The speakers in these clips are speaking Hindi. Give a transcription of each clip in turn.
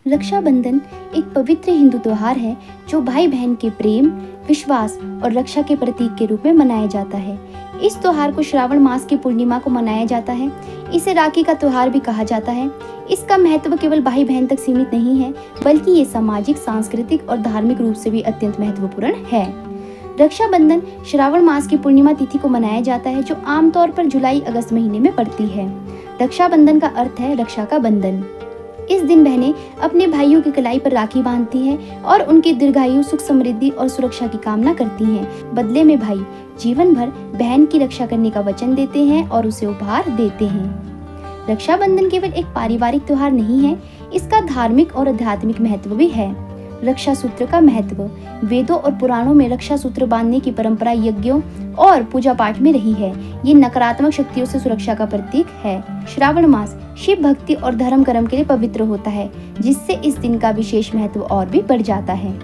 रक्षाबंधन एक पवित्र हिंदू त्योहार है जो भाई बहन के प्रेम, विश्वास और रक्षा के प्रतीक के रूप में मनाया जाता है। इस त्योहार को श्रावण मास की पूर्णिमा को मनाया जाता है। इसे राखी का त्योहार भी कहा जाता है। इसका महत्व केवल भाई बहन तक सीमित नहीं है, बल्कि ये सामाजिक, सांस्कृतिक और धार्मिक रूप से भी अत्यंत महत्वपूर्ण है। रक्षाबंधन श्रावण मास की पूर्णिमा तिथि को मनाया जाता है, जो आमतौर पर जुलाई-अगस्त महीने में पड़ती है। रक्षाबंधन का अर्थ है रक्षा का बंधन। इस दिन बहनें अपने भाइयों की कलाई पर राखी बांधती हैं और उनकी दीर्घायु, सुख, समृद्धि और सुरक्षा की कामना करती हैं। बदले में भाई जीवन भर बहन की रक्षा करने का वचन देते हैं और उसे उपहार देते हैं। रक्षाबंधन केवल एक पारिवारिक त्योहार नहीं है, इसका धार्मिक और आध्यात्मिक महत्व भी है। रक्षा सूत्र का महत्व। वेदों और पुराणों में रक्षा सूत्र बांधने की परंपरा यज्ञों और पूजा पाठ में रही है। ये नकारात्मक शक्तियों से सुरक्षा का प्रतीक है। श्रावण मास शिव भक्ति और धर्म कर्म के लिए पवित्र होता है, जिससे इस दिन का विशेष महत्व और भी बढ़ जाता है।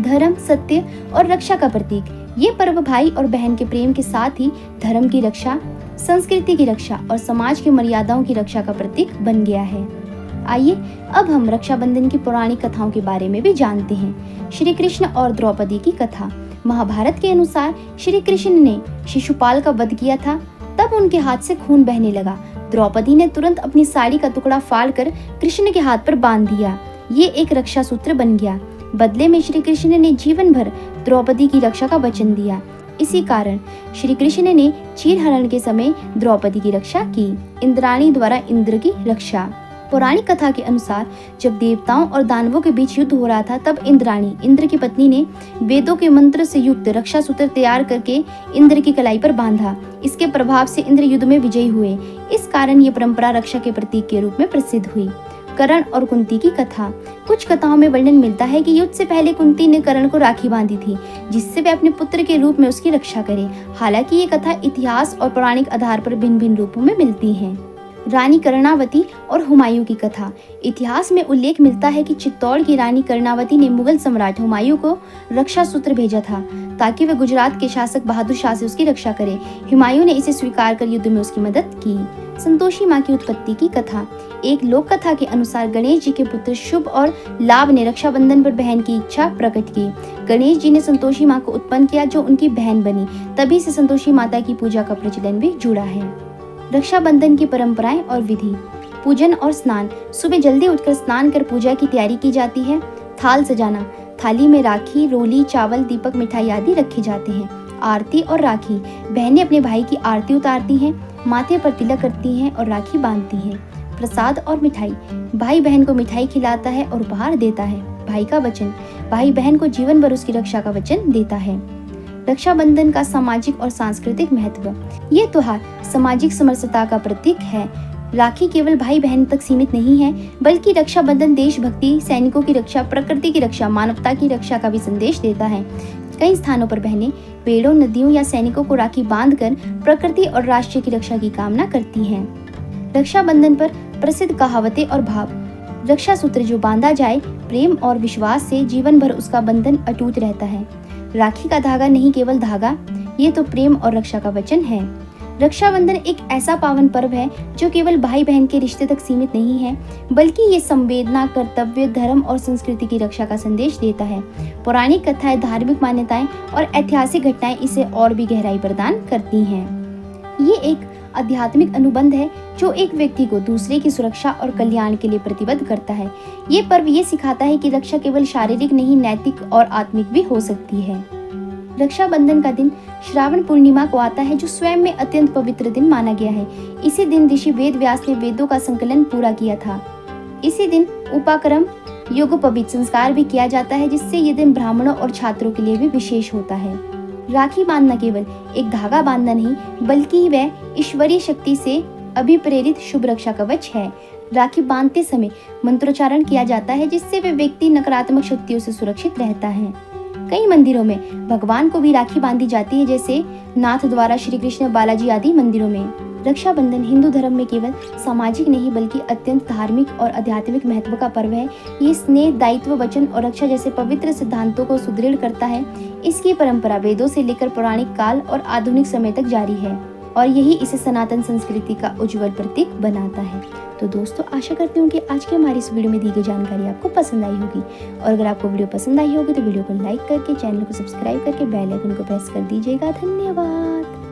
धर्म, सत्य और रक्षा का प्रतीक। ये पर्व भाई और बहन के प्रेम के साथ ही धर्म की रक्षा, संस्कृति की रक्षा और समाज की मर्यादाओं की रक्षा का प्रतीक बन गया है। आइए अब हम रक्षाबंधन की पौराणिक कथाओं के बारे में भी जानते हैं। श्री कृष्ण और द्रौपदी की कथा। महाभारत के अनुसार श्री कृष्ण ने शिशुपाल का वध किया था, तब उनके हाथ से खून बहने लगा। द्रौपदी ने तुरंत अपनी साड़ी का टुकड़ा फाड़कर कृष्ण के हाथ पर बांध दिया। ये एक रक्षा सूत्र बन गया। बदले में श्री कृष्ण ने जीवन भर द्रौपदी की रक्षा का वचन दिया। इसी कारण श्री कृष्ण ने चीरहरण के समय द्रौपदी की रक्षा की। इंद्राणी द्वारा इंद्र की रक्षा। पौराणिक कथा के अनुसार जब देवताओं और दानवों के बीच युद्ध हो रहा था, तब इंद्राणी, इंद्र की पत्नी, ने वेदों के मंत्र से युक्त रक्षा सूत्र तैयार करके इंद्र की कलाई पर बांधा। इसके प्रभाव से इंद्र युद्ध में विजयी हुए। इस कारण ये परंपरा रक्षा के प्रतीक के रूप में प्रसिद्ध हुई। कर्ण और कुंती की कथा। कुछ कथाओं में वर्णन मिलता है कि युद्ध से पहले कुंती ने कर्ण को राखी बांधी थी, जिससे वे अपने पुत्र के रूप में उसकी रक्षा करें। हालांकि ये कथा इतिहास और पौराणिक आधार पर भिन्न भिन्न रूपों में मिलती है। रानी कर्णावती और हुमायूं की कथा। इतिहास में उल्लेख मिलता है कि चित्तौड़ की रानी कर्णावती ने मुगल सम्राट हुमायूं को रक्षा सूत्र भेजा था, ताकि वे गुजरात के शासक बहादुर शाह से उसकी रक्षा करें। हुमायूं ने इसे स्वीकार कर युद्ध में उसकी मदद की। संतोषी माँ की उत्पत्ति की कथा। एक लोक कथा के अनुसार गणेश जी के पुत्र शुभ और लाभ ने रक्षाबंधन पर बहन की इच्छा प्रकट की। गणेश जी ने संतोषी माँ को उत्पन्न किया, जो उनकी बहन बनी। तभी से संतोषी माता की पूजा का प्रचलन भी जुड़ा है। रक्षाबंधन की परंपराएं और विधि। पूजन और स्नान। सुबह जल्दी उठकर स्नान कर पूजा की तैयारी की जाती है। थाल सजाना। थाली में राखी, रोली, चावल, दीपक, मिठाई आदि रखे जाते हैं। आरती और राखी। बहनें अपने भाई की आरती उतारती हैं, माथे पर तिलक करती हैं और राखी बांधती हैं। प्रसाद और मिठाई। भाई बहन को मिठाई खिलाता है और उपहार देता है। भाई का वचन। भाई बहन को जीवन भर उसकी रक्षा का वचन देता है। रक्षाबंधन का सामाजिक और सांस्कृतिक महत्व। ये त्योहार सामाजिक समरसता का प्रतीक है। राखी केवल भाई बहन तक सीमित नहीं है, बल्कि रक्षाबंधन देशभक्ति, सैनिकों की रक्षा, प्रकृति की रक्षा, मानवता की रक्षा का भी संदेश देता है। कई स्थानों पर बहनें पेड़ों, नदियों या सैनिकों को राखी बांधकर प्रकृति और राष्ट्र की रक्षा की कामना करती हैं। रक्षाबंधन पर प्रसिद्ध कहावतें और भाव। रक्षा सूत्र जो बांधा जाए, प्रेम और विश्वास से जीवन भर उसका बंधन अटूट रहता है। राखी का धागा नहीं केवल धागा, ये तो प्रेम और रक्षा का वचन है। रक्षाबंधन एक ऐसा पावन पर्व है जो केवल भाई बहन के रिश्ते तक सीमित नहीं है, बल्कि ये संवेदना, कर्तव्य, धर्म और संस्कृति की रक्षा का संदेश देता है। पौराणिक कथाएं, धार्मिक मान्यताएं और ऐतिहासिक घटनाएं इसे और भी गहराई प्रदान करती हैं। ये एक आध्यात्मिक अनुबंध है जो एक व्यक्ति को दूसरे की सुरक्षा और कल्याण के लिए प्रतिबद्ध करता है। ये पर्व ये सिखाता है कि रक्षा केवल शारीरिक नहीं, नैतिक और आत्मिक भी हो सकती है। रक्षाबंधन का दिन श्रावण पूर्णिमा को आता है, जो स्वयं में अत्यंत पवित्र दिन माना गया है। इसी दिन ऋषि वेद व्यास ने वेदों का संकलन पूरा किया था। इसी दिन उपाकर्म, यज्ञोपवीत संस्कार भी किया जाता है, जिससे ये दिन ब्राह्मणों और छात्रों के लिए भी विशेष होता है। राखी बांधना केवल एक धागा बांधना नहीं, बल्कि वह ईश्वरीय शक्ति से अभिप्रेरित शुभ रक्षा कवच है। राखी बांधते समय मंत्रोच्चारण किया जाता है, जिससे वह व्यक्ति नकारात्मक शक्तियों से सुरक्षित रहता है। कई मंदिरों में भगवान को भी राखी बांधी जाती है, जैसे नाथ द्वारा, श्री कृष्ण, बालाजी आदि मंदिरों में। रक्षाबंधन हिंदू धर्म में केवल सामाजिक नहीं, बल्कि अत्यंत धार्मिक और आध्यात्मिक महत्व का पर्व है। ये स्नेह, दायित्व, वचन और रक्षा जैसे पवित्र सिद्धांतों को सुदृढ़ करता है। इसकी परंपरा वेदों से लेकर पौराणिक काल और आधुनिक समय तक जारी है। और यही इसे सनातन संस्कृति का उज्जवल प्रतीक बनाता है। तो दोस्तों, आशा करती हूँ कि आज की हमारी इस वीडियो में दी गई जानकारी आपको पसंद आई होगी, और अगर आपको वीडियो पसंद आई होगी तो वीडियो को लाइक करके, चैनल को सब्सक्राइब करके बेल आइकन को प्रेस कर दीजिएगा। धन्यवाद।